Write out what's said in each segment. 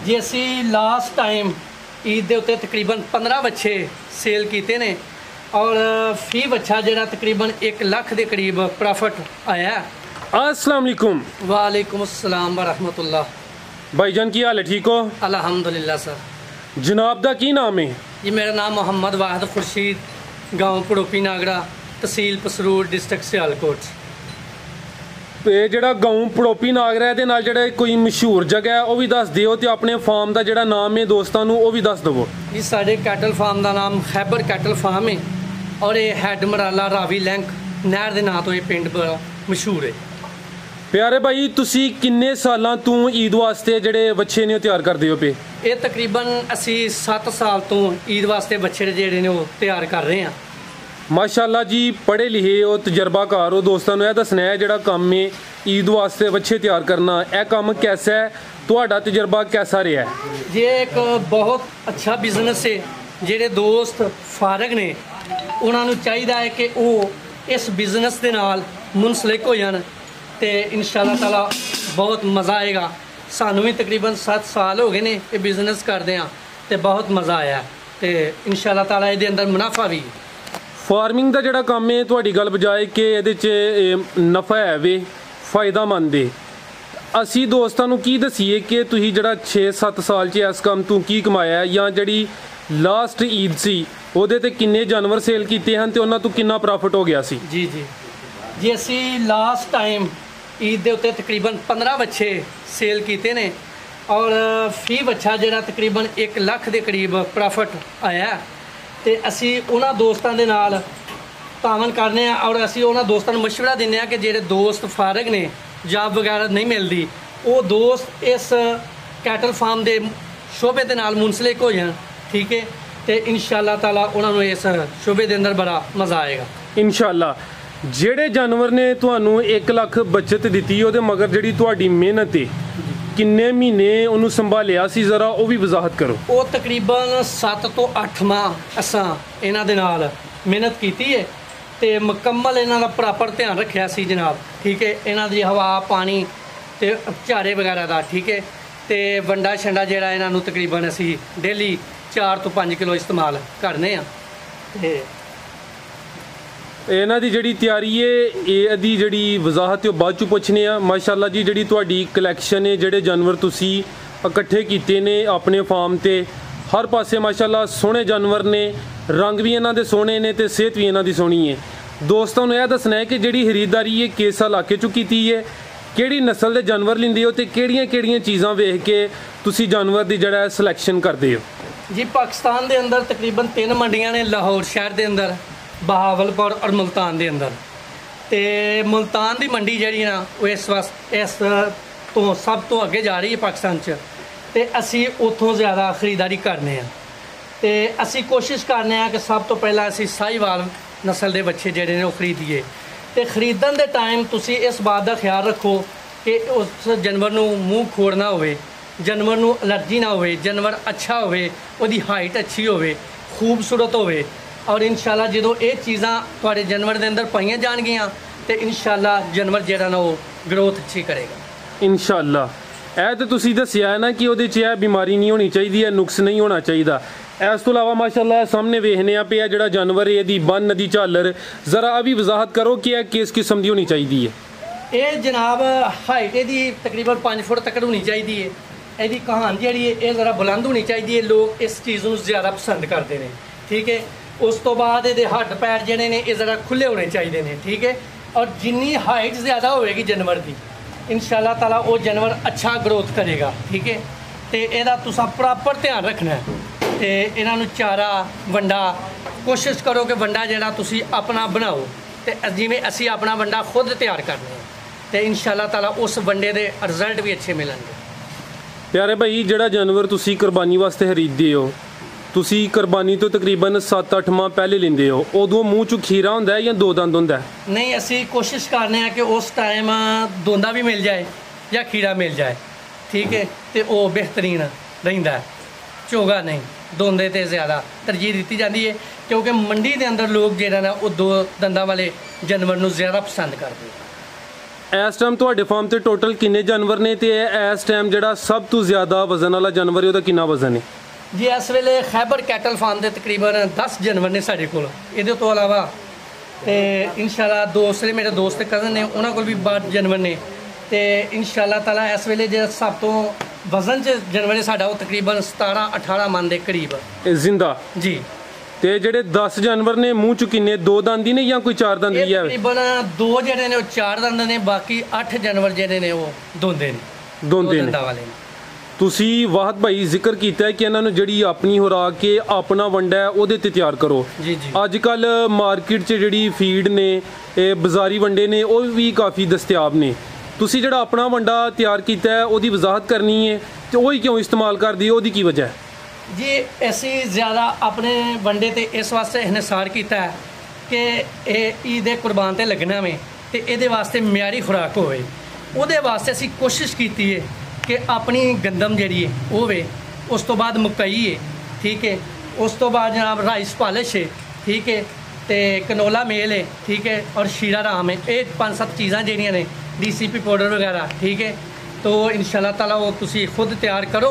जी असी last time Eid के उत्ते तकरीबन 15 बच्चे सेल किए ने और फी बच्चा जरा तकरीबन 1 लाख के करीब प्रॉफिट आया। अस्सलाम वालेकुम। वालेकुम अस्सलाम व रहमतुल्लाह। भाईजान की हाल है, ठीक हो? अल्हम्दुलिल्लाह सर। जनाब दा की नाम है? जी मेरा नाम मोहम्मद वाहिद खुर्शीद, गाँव पड़ोपी नागड़ा, तहसील पसरूर, डिस्ट्रिक्ट सियालकोट। ਇਹ ਜਿਹੜਾ ਗਾਉਂ ਪੜੋਪੀ ਨਾਗਰਾ ਇਹਦੇ ਨਾਲ ਜਿਹੜਾ ਕੋਈ ਮਸ਼ਹੂਰ ਜਗ੍ਹਾ ਹੈ ਉਹ ਵੀ ਦੱਸ ਦਿਓ ਤੇ ਆਪਣੇ ਫਾਰਮ ਦਾ ਜਿਹੜਾ ਨਾਮ ਹੈ ਦੋਸਤਾਂ ਨੂੰ ਉਹ ਵੀ ਦੱਸ ਦਿਵੋ। ਜੀ ਸਾਡੇ ਕੈਟਲ ਫਾਰਮ ਦਾ ਨਾਮ ਖੈਬਰ ਕੈਟਲ ਫਾਰਮ ਹੈ ਔਰ ਇਹ ਹੈਡ ਮਰਾਲਾ ਰਾਵੀ ਲੈਂਕ ਨਹਿਰ ਦੇ ਨਾਂ ਤੋਂ ਇਹ ਪਿੰਡ ਬੜਾ ਮਸ਼ਹੂਰ ਹੈ। ਪਿਆਰੇ ਭਾਈ ਤੁਸੀਂ ਕਿੰਨੇ ਸਾਲਾਂ ਤੋਂ ਈਦ ਵਾਸਤੇ ਜਿਹੜੇ ਬੱਚੇ ਨੇ ਉਹ ਤਿਆਰ ਕਰਦੇ ਹੋ ਪਏ? ਇਹ ਤਕਰੀਬਨ ਅਸੀਂ 7 ਸਾਲ ਤੋਂ ਈਦ ਵਾਸਤੇ ਬੱਚੇ ਜਿਹੜੇ ਨੇ ਉਹ ਤਿਆਰ ਕਰ ਰਹੇ ਹਾਂ। माशाअल्लाह जी, पढ़े लिखे हो, तजर्बाकार हो। दोस्तों ने दसना है जोड़ा काम है ईद वास्ते बच्चे तैयार करना, यह काम कैसा है, तुहाडा तजर्बा कैसा रहा है? ये एक बहुत अच्छा बिजनेस है। ਜਿਹੜੇ ਦੋਸਤ ਫਾਰਗ ਨੇ ਉਹਨਾਂ ਨੂੰ ਚਾਹੀਦਾ ਹੈ ਕਿ ਉਹ ਇਸ ਬਿਜ਼ਨਸ ਦੇ ਨਾਲ ਮੁਨਸਲਿਕ ਹੋ ਜਾਣ ਤੇ ਇਨਸ਼ਾਅੱਲਾ ਤਾਲਾ ਬਹੁਤ ਮਜ਼ਾ ਆਏਗਾ। ਸਾਨੂੰ ਵੀ ਤਕਰੀਬਨ 7 ਸਾਲ ਹੋ ਗਏ ਨੇ ਇਹ ਬਿਜ਼ਨਸ ਕਰਦੇ ਆ ਤੇ ਬਹੁਤ ਮਜ਼ਾ ਆਇਆ ਤੇ ਇਨਸ਼ਾਅੱਲਾ ਤਾਲਾ ਇਹਦੇ ਅੰਦਰ ਮੁਨਾਫਾ ਵੀ। फार्मिंग का जोड़ा काम है तुहाडी गल बजाए कि ये नफा है वे फायदामंद है, असी दोस्तों को की दसीए कि तुसीं जिहड़ा 6-7 साल च इस काम तो की कमाया है या जिहड़ी लास्ट ईद सी उहदे ते किन्ने जानवर सेल कीते हैं ते उन्हां तो किन्ना प्रॉफिट हो गया सी? जी जी जी असी लास्ट टाइम ईद के उत्ते तकरीबन 15 बच्चे सेल किए ने और फी बच्चा जिहड़ा तकरीबन 1 लाख के करीब प्रॉफिट आया ਤੇ ਅਸੀਂ ਉਹਨਾਂ ਦੋਸਤਾਂ ਦੇ ਨਾਲ ਤਾਮਨ ਕਰਨੇ ਆ ਔਰ ਅਸੀਂ ਉਹਨਾਂ ਦੋਸਤਾਂ ਨੂੰ ਮਸ਼ਵਰਾ ਦਿੰਦੇ ਆ ਕਿ ਜਿਹੜੇ ਦੋਸਤ ਫਾਰਗ ਨੇ, ਜੌਬ ਵਗੈਰਾ ਨਹੀਂ ਮਿਲਦੀ, ਉਹ ਦੋਸਤ ਇਸ ਕੈਟਲ ਫਾਰਮ ਦੇ ਸ਼ੋਬੇ ਦੇ ਨਾਲ ਮੁਨਸਲਿਕ ਹੋ ਜਾਣ। ਠੀਕ ਹੈ ਤੇ ਇਨਸ਼ਾਅੱਲਾ ਤਾਲਾ ਉਹਨਾਂ ਨੂੰ ਇਸ ਸ਼ੋਬੇ ਦੇ ਅੰਦਰ ਬੜਾ ਮਜ਼ਾ ਆਏਗਾ ਇਨਸ਼ਾਅੱਲਾ। ਜਿਹੜੇ ਜਾਨਵਰ ਨੇ ਤੁਹਾਨੂੰ 1 ਲੱਖ ਬਚਤ ਦਿੱਤੀ ਉਹਦੇ ਮਗਰ ਜਿਹੜੀ ਤੁਹਾਡੀ ਮਿਹਨਤ ਹੈ ਕਿੰਨੇ ਮਹੀਨੇ ਉਹਨੂੰ ਸੰਭਾਲਿਆ ਸੀ, ਜ਼ਰਾ ਉਹ ਵੀ ਵਜ਼ਾਹਤ ਕਰੋ। ਉਹ ਤਕਰੀਬਨ 7 ਤੋਂ 8 ਮਾਹ ਅਸਾਂ ਇਹਨਾਂ ਦੇ ਨਾਲ ਮਿਹਨਤ ਕੀਤੀ ਹੈ ਤੇ ਮੁਕੰਮਲ ਇਹਨਾਂ ਦਾ ਪ੍ਰੋਪਰ ਧਿਆਨ ਰੱਖਿਆ ਸੀ ਜਨਾਬ। ਠੀਕ ਹੈ, ਇਹਨਾਂ ਦੀ ਹਵਾ ਪਾਣੀ ਤੇ ਚਾਰੇ ਵਗੈਰਾ ਦਾ। ਠੀਕ ਹੈ ਤੇ ਵੰਡਾ ਛੰਡਾ ਜਿਹੜਾ ਇਹਨਾਂ ਨੂੰ ਤਕਰੀਬਨ ਅਸੀਂ ਡੇਲੀ 4 ਤੋਂ 5 ਕਿਲੋ ਇਸਤੇਮਾਲ ਕਰਨੇ ਆ ਤੇ ਇਹਨਾਂ ਦੀ ਜਿਹੜੀ ਤਿਆਰੀ ਹੈ ਇਹਦੀ ਜਿਹੜੀ ਵਜ਼ਾਹਤ ਉਹ ਬਾਅਦ 'ਚ ਪੁੱਛਨੇ ਆ। ਮਾਸ਼ਾਅੱਲਾ ਜੀ, ਜਿਹੜੀ ਤੁਹਾਡੀ ਕਲੈਕਸ਼ਨ ਹੈ, ਜਿਹੜੇ ਜਾਨਵਰ ਤੁਸੀਂ ਇਕੱਠੇ ਕੀਤੇ ਨੇ ਆਪਣੇ ਫਾਰਮ ਤੇ, ਹਰ ਪਾਸੇ ਮਾਸ਼ਾਅੱਲਾ ਸੋਹਣੇ ਜਾਨਵਰ ਨੇ, ਰੰਗ ਵੀ ਇਹਨਾਂ ਦੇ ਸੋਹਣੇ ਨੇ ਤੇ ਸਿਹਤ ਵੀ ਇਹਨਾਂ ਦੀ ਸੋਹਣੀ ਹੈ। ਦੋਸਤਾਂ ਨੂੰ ਇਹ ਦੱਸਣਾ ਹੈ ਕਿ ਜਿਹੜੀ ਖਰੀਦਦਾਰੀ ਹੈ ਕਿਸ ਇਲਾਕੇ 'ਚੋਂ ਕੀਤੀ ਹੈ, ਕਿਹੜੀ ਨਸਲ ਦੇ ਜਾਨਵਰ ਲੈਂਦੇ ਹੋ ਤੇ ਕਿਹੜੀਆਂ ਚੀਜ਼ਾਂ ਵੇਖ ਕੇ ਤੁਸੀਂ ਜਾਨਵਰ ਦੀ ਜਿਹੜਾ ਸਿਲੈਕਸ਼ਨ ਕਰਦੇ ਹੋ? ਜੀ ਪਾਕਿਸਤਾਨ ਦੇ ਅੰਦਰ ਤਕਰੀਬਨ 3 ਮੰਡੀਆਂ ਨੇ, ਲਾਹੌਰ ਸ਼ਹਿਰ ਦੇ ਅੰਦਰ, ਬਹਾਵਲਪੁਰ ਔਰ ਮੁਲਤਾਨ ਦੇ ਅੰਦਰ। ਤੇ ਮੁਲਤਾਨ ਦੀ ਮੰਡੀ ਜਿਹੜੀ ਨਾ ਉਹ ਇਸ ਤੋਂ ਸਭ ਤੋਂ ਅੱਗੇ ਜਾ ਰਹੀ ਹੈ ਪਾਕਿਸਤਾਨ 'ਚ ਤੇ ਅਸੀਂ ਉੱਥੋਂ ਜ਼ਿਆਦਾ ਖਰੀਦਦਾਰੀ ਕਰਨੇ ਆ ਤੇ ਅਸੀਂ ਕੋਸ਼ਿਸ਼ ਕਰਨੇ ਆ ਕਿ ਸਭ ਤੋਂ ਪਹਿਲਾਂ ਅਸੀਂ ਸਾਹੀਵਾਲ ਨਸਲ ਦੇ ਬੱਚੇ ਜਿਹੜੇ ਨੇ ਉਹ ਖਰੀਦੀਏ। ਤੇ ਖਰੀਦਣ ਦੇ ਟਾਈਮ ਤੁਸੀਂ ਇਸ ਬਾਤ ਦਾ ਖਿਆਲ ਰੱਖੋ ਕਿ ਉਸ ਜਾਨਵਰ ਨੂੰ ਮੂੰਹ ਖੋੜ ਨਾ ਹੋਵੇ, ਜਾਨਵਰ ਨੂੰ ਐਲਰਜੀ ਨਾ ਹੋਵੇ, ਜਾਨਵਰ ਅੱਛਾ ਹੋਵੇ, ਉਹਦੀ ਹਾਈਟ ਅੱਛੀ ਹੋਵੇ, ਖੂਬਸੂਰਤ ਹੋਵੇ ਔਰ ਇਨਸ਼ਾਅੱਲਾ ਜਦੋਂ ਇਹ ਚੀਜ਼ਾਂ ਤੁਹਾਡੇ ਜਾਨਵਰ ਦੇ ਅੰਦਰ ਪਾਈਆਂ ਜਾਣਗੀਆਂ ਤੇ ਇਨਸ਼ਾਅੱਲਾ ਜਾਨਵਰ ਜਿਹੜਾ ਨਾ ਉਹ ਗਰੋਥ ਅੱਛੀ ਕਰੇਗਾ ਇਨਸ਼ਾਅੱਲਾ। ਇਹ ਤਾਂ ਤੁਸੀਂ ਦੱਸਿਆ ਹੈ ਨਾ ਕਿ ਉਹਦੇ 'ਚ ਇਹ ਬਿਮਾਰੀ ਨਹੀਂ ਹੋਣੀ ਚਾਹੀਦੀ ਹੈ, ਨੁਕਸ ਨਹੀਂ ਹੋਣਾ ਚਾਹੀਦਾ। ਇਸ ਤੋਂ ਇਲਾਵਾ ਮਾਸ਼ਾਅੱਲਾ ਸਾਹਮਣੇ ਵੇਖਨੇ ਆ ਪਿਆ ਜਿਹੜਾ ਜਾਨਵਰ ਹੈ ਇਹਦੀ ਬੰਨ ਦੀ ਝਾਲਰ, ਜ਼ਰਾ ਵੀ ਵਜ਼ਾਹਤ ਕਰੋ ਕਿ ਇਹ ਕਿਸ ਕਿਸਮ ਦੀ ਹੋਣੀ ਚਾਹੀਦੀ ਹੈ? ਇਹ ਜਨਾਬ ਹਾਈਟ ਇਹਦੀ ਤਕਰੀਬਨ 5 ਫੁੱਟ ਤੱਕ ਹੋਣੀ ਚਾਹੀਦੀ ਹੈ। ਇਹਦੀ ਕਹਾਨ ਜਿਹੜੀ ਹੈ ਇਹ ਜ਼ਰਾ ਬੁਲੰਦ ਹੋਣੀ ਚਾਹੀਦੀ ਹੈ। ਲੋਕ ਇਸ ਚੀਜ਼ ਨੂੰ ਜ਼ਿਆਦਾ ਪਸੰਦ ਕਰਦੇ ਨੇ। ਠੀਕ ਹੈ, ਉਸ ਤੋਂ ਬਾਅਦ ਇਹਦੇ ਹੱਡ ਪੈਰ ਜਿਹੜੇ ਨੇ ਇਹ ਜ਼ਰਾ ਖੁੱਲੇ ਹੋਣੇ ਚਾਹੀਦੇ ਨੇ। ਠੀਕ ਹੈ, ਔਰ ਜਿੰਨੀ ਹਾਈਟ ਜ਼ਿਆਦਾ ਹੋਵੇਗੀ ਜਾਨਵਰ ਦੀ ਇਨਸ਼ਾਅੱਲਾ ਤਾਲਾ ਉਹ ਜਾਨਵਰ ਅੱਛਾ ਗਰੋਥ ਕਰੇਗਾ। ਠੀਕ ਹੈ ਤੇ ਇਹਦਾ ਤੁਸੀਂ ਪ੍ਰੋਪਰ ਧਿਆਨ ਰੱਖਣਾ ਤੇ ਇਹਨਾਂ ਨੂੰ ਚਾਰਾ ਵੰਡਾ ਕੋਸ਼ਿਸ਼ ਕਰੋ ਕਿ ਵੰਡਾ ਜਿਹੜਾ ਤੁਸੀਂ ਆਪਣਾ ਬਣਾਓ ਤੇ ਜਿਵੇਂ ਅਸੀਂ ਆਪਣਾ ਵੰਡਾ ਖੁਦ ਤਿਆਰ ਕਰਨੇ ਤੇ ਇਨਸ਼ਾਅੱਲਾ ਤਾਲਾ ਉਸ ਵੰਡੇ ਦੇ ਰਿਜ਼ਲਟ ਵੀ ਅੱਛੇ ਮਿਲਣਗੇ। ਪਿਆਰੇ ਭਾਈ, ਜਿਹੜਾ ਜਾਨਵਰ ਤੁਸੀਂ ਕੁਰਬਾਨੀ ਵਾਸਤੇ ਖਰੀਦਦੇ ਹੋ, ਤੁਸੀਂ ਕੁਰਬਾਨੀ ਤੋਂ ਤਕਰੀਬਨ 7-8 ਮਾਹ ਪਹਿਲੇ ਲੈਂਦੇ ਹੋ, ਉਦੋਂ ਮੂੰਹ 'ਚ ਖੀਰਾ ਹੁੰਦਾ ਜਾਂ 2 ਦੰਦ ਹੁੰਦਾ? ਨਹੀਂ, ਅਸੀਂ ਕੋਸ਼ਿਸ਼ ਕਰਨੇ ਆ ਕਿ ਉਸ ਟਾਈਮ ਦੋਂਦਾ ਵੀ ਮਿਲ ਜਾਏ ਜਾਂ ਖੀਰਾ ਮਿਲ ਜਾਏ। ਠੀਕ ਹੈ ਤੇ ਉਹ ਬਿਹਤਰੀਨ ਰਹਿੰਦਾ, ਝੋਗਾ ਨਹੀਂ, ਦੋਂਦੇ ਤੇ ਜ਼ਿਆਦਾ ਤਰਜੀਹ ਦਿੱਤੀ ਜਾਂਦੀ ਹੈ ਕਿਉਂਕਿ ਮੰਡੀ ਦੇ ਅੰਦਰ ਲੋਕ ਜਿਹੜਾ ਨਾ ਉਹ 2 ਦੰਦਾਂ ਵਾਲੇ ਜਾਨਵਰ ਨੂੰ ਜ਼ਿਆਦਾ ਪਸੰਦ ਕਰਦੇ। ਇਸ ਟਾਈਮ ਤੁਹਾਡੇ ਫਾਰਮ ਤੇ ਟੋਟਲ ਕਿੰਨੇ ਜਾਨਵਰ ਨੇ ਤੇ ਇਸ ਟਾਈਮ ਜਿਹੜਾ ਸਭ ਤੋਂ ਜ਼ਿਆਦਾ ਵਜ਼ਨ ਵਾਲਾ ਜਾਨਵਰ ਹੈ ਉਹਦਾ ਕਿੰਨਾ ਵਜ਼ਨ ਹੈ? ਜੀ ਇਸ ਵੇਲੇ ਖੈਬਰ ਕੈਟਲ ਫਾਰਮ ਦੇ ਤਕਰੀਬਨ 10 ਜਾਨਵਰ ਨੇ ਸਾਡੇ ਕੋਲ। ਇਹਦੇ ਤੋਂ ਇਲਾਵਾ ਤੇ ਇਨਸ਼ਾਅੱਲਾ ਦੂਸਰੇ ਮੇਰੇ ਦੋਸਤ ਕਜ਼ਨ ਨੇ ਉਹਨਾਂ ਕੋਲ ਵੀ 12 ਜਾਨਵਰ ਨੇ ਤੇ ਇਨਸ਼ਾਅੱਲਾ ਤਾਲਾ ਇਸ ਵੇਲੇ ਜਿਹੜਾ ਸਭ ਤੋਂ ਵਜ਼ਨ 'ਚ ਜਾਨਵਰ ਹੈ ਸਾਡਾ ਉਹ ਤਕਰੀਬਨ 17-18 ਮਣ ਦੇ ਕਰੀਬ ਇਹ ਜ਼ਿੰਦਾ ਜੀ। ਤੇ ਜਿਹੜੇ 10 ਜਾਨਵਰ ਨੇ ਮੂੰਹ ਚ ਕਿੰਨੇ, 2 ਦੰਦੀ ਨੇ ਜਾਂ ਕੋਈ 4 ਦੰਦੀ ਹੈ? ਤਕਰੀਬਨ 2 ਜਿਹੜੇ ਨੇ ਉਹ 4 ਦੰਦ ਨੇ, ਬਾਕੀ 8 ਜਾਨਵਰ ਜਿਹੜੇ ਨੇ ਉਹ ਦੋਂਦੇ ਨੇ, ਦੋਂਦੇ ਦੋ ਨੇ। ਦੰਦਾਂ ਵਾਲੇ ਨੇ। ਤੁਸੀਂ ਵਾਹਦ ਭਾਈ ਜ਼ਿਕਰ ਕੀਤਾ ਹੈ ਕਿ ਇਹਨਾਂ ਨੂੰ ਜਿਹੜੀ ਆਪਣੀ ਖੁਰਾਕ ਕੇ ਆਪਣਾ ਵੰਡਾ ਹੈ ਉਹਦੇ ਤੇ ਤਿਆਰ ਕਰੋ। ਜੀ ਜੀ। ਅੱਜ ਕੱਲ ਮਾਰਕੀਟ 'ਚ ਜਿਹੜੀ ਫੀਡ ਨੇ ਇਹ ਬਾਜ਼ਾਰੀ ਵੰਡੇ ਨੇ ਉਹ ਵੀ ਕਾਫੀ ਦਸਤਿਆਬ ਨੇ। ਤੁਸੀਂ ਜਿਹੜਾ ਆਪਣਾ ਵੰਡਾ ਤਿਆਰ ਕੀਤਾ ਹੈ ਉਹਦੀ ਵਜ਼ਾਹਤ ਕਰਨੀ ਹੈ ਤੇ ਉਹੀ ਕਿਉਂ ਇਸਤੇਮਾਲ ਕਰਦੀ ਹੈ, ਉਹਦੀ ਕੀ ਵਜ੍ਹਾ ਹੈ? ਜੀ ਅਸੀਂ ਜ਼ਿਆਦਾ ਆਪਣੇ ਵੰਡੇ ਤੇ ਇਸ ਵਾਸਤੇ ਇਨਸਾਰ ਕੀਤਾ ਹੈ ਕਿ ਇਹ ਈਦ ਕੁਰਬਾਨ ਤੇ ਲੱਗਣਾ ਵੇ ਤੇ ਇਹਦੇ ਵਾਸਤੇ ਮਿਆਰੀ ਖੁਰਾਕ ਹੋਵੇ। ਉਹਦੇ ਵਾਸਤੇ ਅਸੀਂ ਕੋਸ਼ਿਸ਼ ਕੀਤੀ ਹੈ ਕਿ ਆਪਣੀ ਗੰਦਮ ਜਿਹੜੀ ਹੈ ਉਹ ਵੇ, ਉਸ ਤੋਂ ਬਾਅਦ ਮਕਈ ਹੈ, ਠੀਕ ਹੈ, ਉਸ ਤੋਂ ਬਾਅਦ ਜਨਾਬ ਰਾਈਸ ਪਾਲਿਸ਼ ਹੈ, ਠੀਕ ਹੈ, ਤੇ ਕਨੋਲਾ ਮੇਲ ਹੈ, ਠੀਕ ਹੈ, ਔਰ ਸ਼ੀਰਾ ਰਾਮ ਹੈ। ਇਹ 5-7 ਚੀਜ਼ਾਂ ਜਿਹੜੀਆਂ ਨੇ, DCP ਪਾਊਡਰ ਵਗੈਰਾ, ਠੀਕ ਹੈ। तो इंशाल्लाह ताला वो तुसी खुद तैयार करो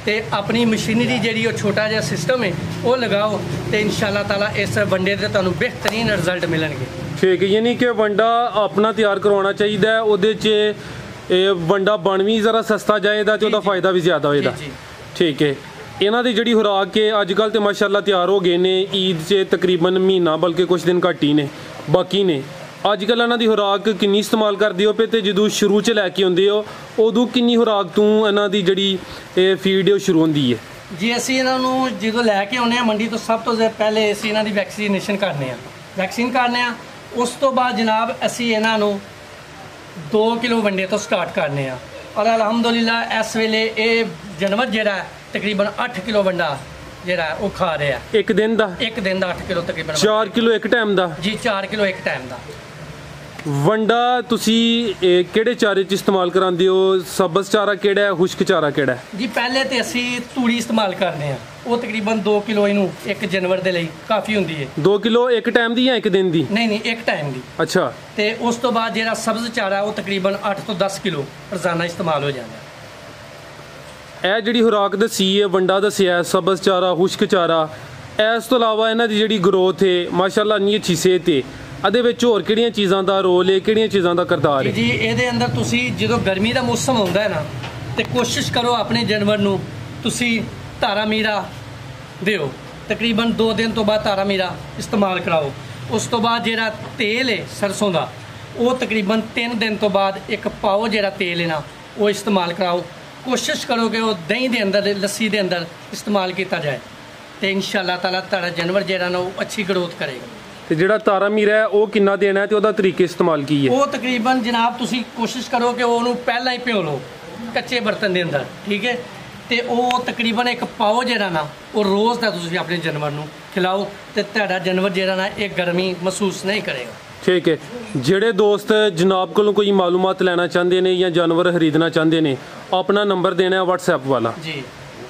तो अपनी मशीनरी जी छोटा जहा सिस्टम है वो लगाओ तो इंशाल्लाह ताला इस वनडे से तुहानू बेहतरीन रिजल्ट मिलणगे। ठीक है, यानी कि वंडा अपना तैयार करवाना चाहिए, ਉਹਦੇ 'ਚ वंडा बन भी ज़रा सस्ता जाएगा तो ਉਹਦਾ फायदा भी ज़्यादा होएगा। ठीक है, ਇਹਨਾਂ ਦੀ ਜਿਹੜੀ ਖੁਰਾਕ ਹੈ ਅੱਜ ਕੱਲ੍ਹ ਤੇ ਮਾਸ਼ਾਅੱਲਾ ਤਿਆਰ ਹੋ ਗਏ ਨੇ। ਈਦ 'ਚ ਤਕਰੀਬਨ ਮਹੀਨਾ ਬਲਕਿ ਕੁਝ ਦਿਨ ਘੱਟ ਹੀ ਨੇ ਬਾਕੀ ਨੇ। ਅੱਜ ਕੱਲ੍ਹ ਇਹਨਾਂ ਦੀ ਖੁਰਾਕ ਕਿੰਨੀ ਇਸਤੇਮਾਲ ਕਰਦੇ ਹੋ ਪਏ ਤੇ ਜਦੋਂ ਸ਼ੁਰੂ 'ਚ ਲੈ ਕੇ ਆਉਂਦੇ ਹੋ ਉਦੋਂ ਕਿੰਨੀ ਖੁਰਾਕ ਤੋਂ ਇਹਨਾਂ ਦੀ ਜਿਹੜੀ ਇਹ ਫੀਡ ਹੈ ਉਹ ਸ਼ੁਰੂ ਹੁੰਦੀ ਹੈ? ਜੀ ਅਸੀਂ ਇਹਨਾਂ ਨੂੰ ਜਦੋਂ ਲੈ ਕੇ ਆਉਂਦੇ ਹਾਂ ਮੰਡੀ ਤੋਂ ਸਭ ਤੋਂ ਪਹਿਲੇ ਅਸੀਂ ਇਹਨਾਂ ਦੀ ਵੈਕਸੀਨੇਸ਼ਨ ਕਰਨੇ ਆ, ਵੈਕਸੀਨ ਕਰਨੇ ਆ। ਉਸ ਤੋਂ ਬਾਅਦ ਜਨਾਬ ਅਸੀਂ ਇਹਨਾਂ ਨੂੰ 2 ਕਿਲੋ ਵੰਡੇ ਤੋਂ ਸਟਾਰਟ ਕਰਨੇ ਆ ਔਰ ਅਲਹਮਦੁਲਿਲਾ ਇਸ ਵੇਲੇ ਇਹ ਜਾਨਵਰ ਜਿਹੜਾ ਤਕਰੀਬਨ 8 ਕਿਲੋ ਵੰਡਾ ਜਿਹੜਾ ਉਹ ਖਾ ਰਿਹਾ ਇੱਕ ਦਿਨ ਦਾ 8 ਕਿਲੋ ਤਕਰੀਬਨ 4 ਕਿਲੋ ਇੱਕ ਟਾਈਮ ਦਾ। ਜੀ 4 ਕਿਲੋ ਇੱਕ ਟਾਈਮ ਦਾ ਵੰਡਾ ਤੁਸੀਂ ਕਿਹੜੇ ਚਾਰੇ 'ਚ ਇਸਤੇਮਾਲ ਕਰਾਉਂਦੇ ਹੋ? ਸਬਜ਼ ਚਾਰਾ ਕਿਹੜਾ ਹੈ, ਖੁਸ਼ਕ ਚਾਰਾ ਕਿਹੜਾ ਹੈ? ਜੀ ਪਹਿਲੇ ਤੇ ਅਸੀਂ ਤੂੜੀ ਇਸਤੇਮਾਲ ਕਰਨੇ ਆ, ਉਹ ਤਕਰੀਬਨ 2 ਕਿਲੋ ਇਹਨੂੰ ਇੱਕ ਜਾਨਵਰ ਦੇ ਲਈ ਕਾਫੀ ਹੁੰਦੀ ਹੈ। 2 ਕਿਲੋ ਇੱਕ ਟਾਈਮ ਦੀ ਜਾਂ ਇੱਕ ਦਿਨ ਦੀ? ਨਹੀਂ ਇੱਕ ਟਾਈਮ ਦੀ। ਅੱਛਾ। ਤੇ ਉਸ ਤੋਂ ਬਾਅਦ ਜਿਹੜਾ ਸਬਜ਼ ਚਾਰਾ ਉਹ ਤਕਰੀਬਨ 8 ਤੋਂ 10 ਕਿਲੋ ਰੋਜ਼ਾਨਾ ਇਸਤੇਮਾਲ ਹੋ ਜਾਂਦਾ। ਇਹ ਜਿਹੜੀ ਖੁਰਾਕ ਦੱਸੀ ਹੈ, ਵੰਡਾ ਦੱਸਿਆ, ਸਬਜ਼ ਚਾਰਾ, ਖੁਸ਼ਕ ਚਾਰਾ, ਇਸ ਤੋਂ ਇਲਾਵਾ ਇਹਨਾਂ ਦੀ ਜਿਹੜੀ ਗਰੋਥ ਹੈ ਮਾਸ਼ਾਅੱਲਾ ਇੰਨੀ ਅੱਛੀ ਸਿਹਤ ਹੈ, ਇਹਦੇ ਵਿੱਚ ਹੋਰ ਕਿਹੜੀਆਂ ਚੀਜ਼ਾਂ ਦਾ ਰੋਲ ਹੈ, ਕਿਹੜੀਆਂ ਚੀਜ਼ਾਂ ਦਾ ਕਿਰਦਾਰ ਹੈ? ਜੀ ਇਹਦੇ ਅੰਦਰ ਤੁਸੀਂ ਜਦੋਂ ਗਰਮੀ ਦਾ ਮੌਸਮ ਆਉਂਦਾ ਹੈ ਨਾ ਤੇ ਕੋਸ਼ਿਸ਼ ਕਰੋ ਆਪਣੇ ਜਾਨਵਰ ਨੂੰ ਤੁਸੀਂ ਧਾਰਾ ਮੀਰਾ ਦਿਓ। ਤਕਰੀਬਨ 2 ਦਿਨ ਤੋਂ ਬਾਅਦ ਧਾਰਾ ਮੀਰਾ ਇਸਤੇਮਾਲ ਕਰਾਓ। ਉਸ ਤੋਂ ਬਾਅਦ ਜਿਹੜਾ ਤੇਲ ਹੈ ਸਰਸੋਂ ਦਾ ਉਹ ਤਕਰੀਬਨ 3 ਦਿਨ ਤੋਂ ਬਾਅਦ ਇੱਕ ਪਾਓ ਜਿਹੜਾ ਤੇਲ ਹੈ ਨਾ ਉਹ ਇਸਤੇਮਾਲ ਕਰਾਓ। ਕੋਸ਼ਿਸ਼ ਕਰੋ ਕਿ ਉਹ ਦਹੀਂ ਦੇ ਅੰਦਰ, ਲੱਸੀ ਦੇ ਅੰਦਰ ਇਸਤੇਮਾਲ ਕੀਤਾ ਜਾਏ ਤੇ ਇਨਸ਼ਾਅੱਲਾ ਤਾਲਾ ਤੁਹਾਡਾ ਜਾਨਵਰ ਜਿਹੜਾ ਨਾ ਉਹ ਅੱਛੀ ਗਰੋਥ ਕਰੇਗਾ। ਤੇ ਜਿਹੜਾ ਤਾਰਾ ਮੀਰਾ ਹੈ ਉਹ ਕਿੰਨਾ ਦੇਣਾ ਹੈ ਤੇ ਉਹਦਾ ਤਰੀਕੇ ਇਸਤੇਮਾਲ ਕੀ ਹੈ? ਉਹ ਤਕਰੀਬਨ ਜਨਾਬ ਤੁਸੀਂ ਕੋਸ਼ਿਸ਼ ਕਰੋ ਕਿ ਉਹਨੂੰ ਪਹਿਲਾਂ ਹੀ ਭਿਓ ਲਓ ਕੱਚੇ ਬਰਤਨ ਦੇ ਅੰਦਰ, ਠੀਕ ਹੈ, ਤੇ ਉਹ ਤਕਰੀਬਨ ਇੱਕ ਪਾਓ ਜਿਹੜਾ ਨਾ ਉਹ ਰੋਜ਼ ਦਾ ਤੁਸੀਂ ਆਪਣੇ ਜਾਨਵਰ ਨੂੰ ਖਿਲਾਓ ਤੇ ਤੁਹਾਡਾ ਜਾਨਵਰ ਜਿਹੜਾ ਨਾ ਇਹ ਗਰਮੀ ਮਹਿਸੂਸ ਨਹੀਂ ਕਰੇਗਾ। ਠੀਕ ਹੈ, ਜਿਹੜੇ ਦੋਸਤ ਜਨਾਬ ਕੋਲੋਂ ਕੋਈ ਮਾਲੂਮਾਤ ਲੈਣਾ ਚਾਹੁੰਦੇ ਨੇ ਜਾਂ ਜਾਨਵਰ ਖਰੀਦਣਾ ਚਾਹੁੰਦੇ ਨੇ ਆਪਣਾ ਨੰਬਰ ਦੇਣਾ ਹੈ WhatsApp ਵਾਲਾ ਜੀ।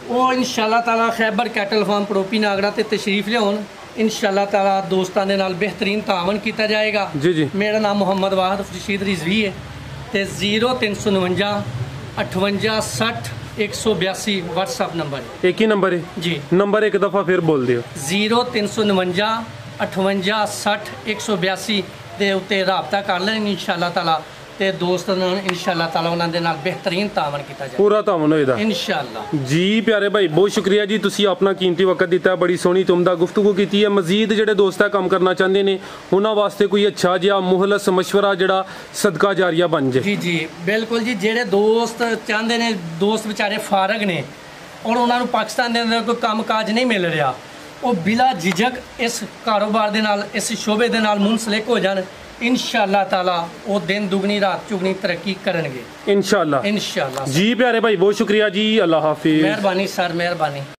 ਉਹ ਇਨਸ਼ਾਅੱਲਾ ਤਾਲਾ ਖੈਬਰ ਕੈਟਲ ਫਾਰਮ ਪੜੋਪੀ ਨਾਗਰਾ ਤੇ ਤਸ਼ਰੀਫ ਲਿਆਉਣ। ਇਨਸ਼ਾਅੱਲਾ ਤਾਲਾ ਦੋਸਤਾਂ ਦੇ ਨਾਲ ਬਿਹਤਰੀਨ ਤਾਵਨ ਕੀਤਾ ਜਾਏਗਾ। ਜੀ। ਮੇਰਾ ਨਾਮ ਮੁਹੰਮਦ ਵਾਹਿਦ ਰਸ਼ੀਦ ਰਿਜ਼ਵੀ ਹੈ ਤੇ 0349 58 60 182 WhatsApp ਨੰਬਰ ਹੈ। ਇੱਕ ਹੀ ਨੰਬਰ ਹੈ ਜੀ। ਨੰਬਰ ਇੱਕ ਦਫਾ ਫਿਰ ਬੋਲ ਦਿਓ। 0349 58 60 182 ਦੇ ਉੱਤੇ ਰਾਬਤਾ ਕਰ ਲੈਣ ਇਨਸ਼ਾਅੱਲਾ ਤਾਲਾ ਤੇ ਦੋਸਤਾਂ ਨਾਲ ਇਨਸ਼ਾਅੱਲਾ ਤਾਲਾ ਉਹਨਾਂ ਦੇ ਨਾਲ ਬਿਹਤਰੀਨ ਤਾਵਨ ਕੀਤਾ ਜਾਏ, ਪੂਰਾ ਤਾਵਨ ਹੋਏਗਾ ਇਨਸ਼ਾਅੱਲਾ। ਜੀ ਪਿਆਰੇ ਭਾਈ ਬਹੁਤ ਸ਼ੁਕਰੀਆ ਜੀ, ਤੁਸੀਂ ਆਪਣਾ ਕੀਮਤੀ ਵਕਤ ਦਿੱਤਾ, ਬੜੀ ਸੋਹਣੀ ਤੁਮਦਾ ਗੁਫ਼ਤਗੂ ਕੀਤੀ ਹੈ। ਮਜ਼ੀਦ ਜਿਹੜੇ ਦੋਸਤ ਕੰਮ ਕਰਨਾ ਚਾਹੁੰਦੇ ਨੇ ਉਹਨਾਂ ਵਾਸਤੇ ਕੋਈ ਅੱਛਾ ਜਿਹਾ ਮੁਹਲਸ ਮਸ਼ਵਰਾ ਜਿਹੜਾ ਸਦਕਾ ਜਾਰੀਆ ਬਣ ਜਾਏ? ਜੀ ਬਿਲਕੁਲ ਜੀ। ਜਿਹੜੇ ਦੋਸਤ ਚਾਹੁੰਦੇ ਨੇ, ਦੋਸਤ ਵਿਚਾਰੇ ਫਾਰਗ ਨੇ ਔਰ ਉਹਨਾਂ ਨੂੰ ਪਾਕਿਸਤਾਨ ਦੇ ਅੰਦਰ ਕੋਈ ਕੰਮ ਕਾਜ ਨਹੀਂ ਮਿਲ ਰਿਹਾ, ਉਹ ਬਿਲਾ ਝਿਜਕ ਇਸ ਕਾਰੋਬਾਰ ਦੇ ਨਾਲ, ਇਸ ਸ਼ੋਬੇ ਦੇ ਨਾਲ ਮੁਨਸਲਿਕ ਹੋ ਜਾਣ। ਇਨਸ਼ਾਅੱਲਾ ਤਾਲਾ ਉਹ ਦਿਨ ਦੁਗਣੀ ਰਾਤ ਚੁਗਣੀ ਤਰੱਕੀ ਕਰਨਗੇ ਇਨਸ਼ਾਅੱਲਾ। ਜੀ ਪਿਆਰੇ ਭਾਈ ਬਹੁਤ ਸ਼ੁਕਰੀਆ ਜੀ, ਅੱਲਾ ਹਾਫਿਜ਼। ਮਿਹਰਬਾਨੀ ਸਰ, ਮਿਹਰਬਾਨੀ।